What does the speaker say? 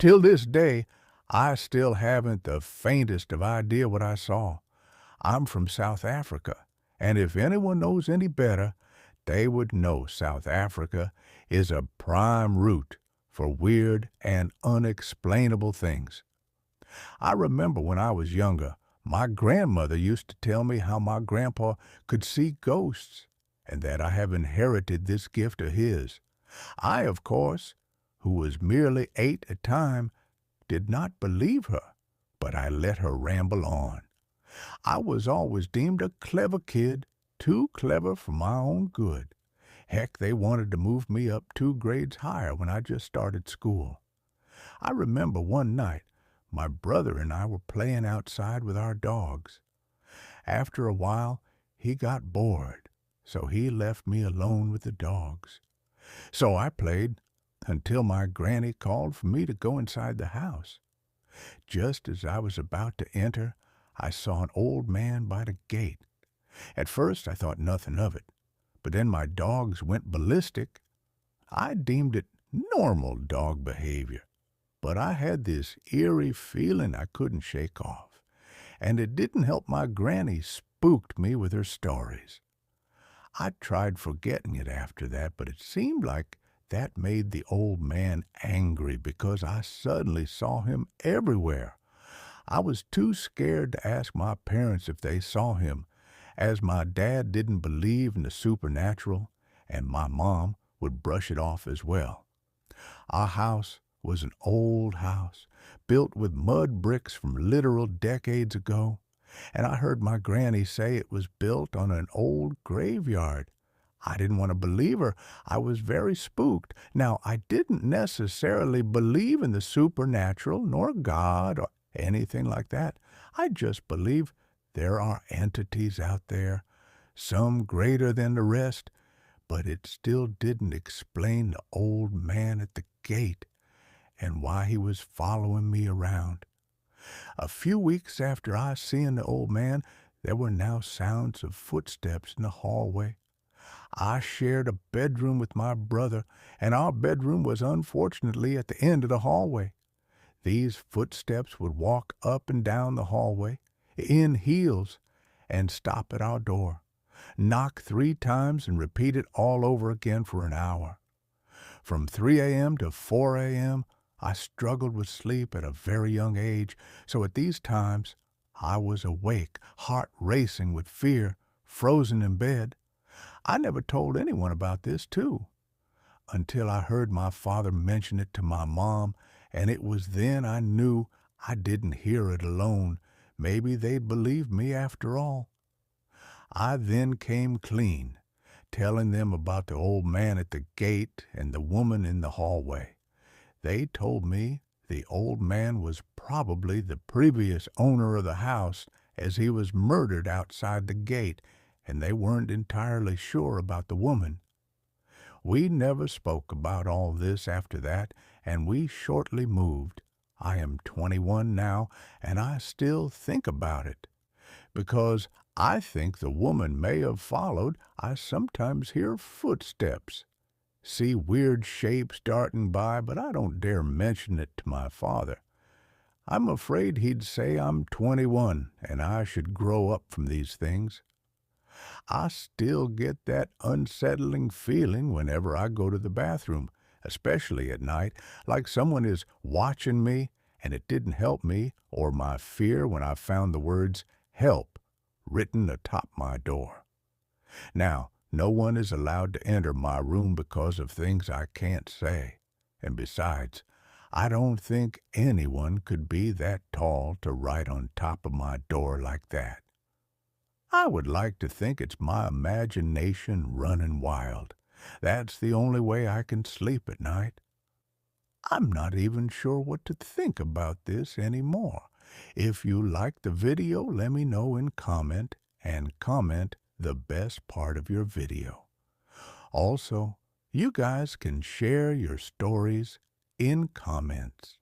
Till this day, I still haven't the faintest of idea what I saw. I'm from South Africa, and if anyone knows any better, they would know South Africa is a prime route for weird and unexplainable things. I remember when I was younger, my grandmother used to tell me how my grandpa could see ghosts, and that I have inherited this gift of his. I, of course, who was merely 8 at the time, did not believe her, but I let her ramble on. I was always deemed a clever kid, too clever for my own good. Heck, they wanted to move me up 2 grades higher when I just started school. I remember one night, my brother and I were playing outside with our dogs. After a while, he got bored, so he left me alone with the dogs. So I played until my granny called for me to go inside the house. Just as I was about to enter, I saw an old man by the gate. At first I thought nothing of it, but then my dogs went ballistic. I deemed it normal dog behavior, but I had this eerie feeling I couldn't shake off, and it didn't help my granny spooked me with her stories. I tried forgetting it after that, but it seemed like that made the old man angry because I suddenly saw him everywhere. I was too scared to ask my parents if they saw him, as my dad didn't believe in the supernatural, and my mom would brush it off as well. Our house was an old house, built with mud bricks from literal decades ago, and I heard my granny say it was built on an old graveyard. I didn't want to believe her. I was very spooked. Now, I didn't necessarily believe in the supernatural, nor God, or anything like that. I just believe there are entities out there, some greater than the rest, but it still didn't explain the old man at the gate and why he was following me around. A few weeks after I seen the old man, there were now sounds of footsteps in the hallway. I shared a bedroom with my brother, and our bedroom was unfortunately at the end of the hallway. These footsteps would walk up and down the hallway, in heels, and stop at our door, knock 3 times, and repeat it all over again for an hour. From 3 a.m. to 4 a.m., I struggled with sleep at a very young age, so at these times I was awake, heart racing with fear, frozen in bed. I never told anyone about this, too, until I heard my father mention it to my mom, and it was then I knew I didn't hear it alone. Maybe they'd believe me after all. I then came clean, telling them about the old man at the gate and the woman in the hallway. They told me the old man was probably the previous owner of the house, as he was murdered outside the gate, and they weren't entirely sure about the woman. We never spoke about all this after that, and we shortly moved. I am 21 now, and I still think about it, because I think the woman may have followed. I sometimes hear footsteps, see weird shapes darting by, but I don't dare mention it to my father. I'm afraid he'd say I'm 21 and I should grow up from these things. I still get that unsettling feeling whenever I go to the bathroom, especially at night, like someone is watching me, and it didn't help me or my fear when I found the words "help" written atop my door. Now, no one is allowed to enter my room because of things I can't say. And besides, I don't think anyone could be that tall to write on top of my door like that. I would like to think it's my imagination running wild. That's the only way I can sleep at night. I'm not even sure what to think about this anymore. If you like the video, let me know in comment, and comment the best part of your video. Also, you guys can share your stories in comments.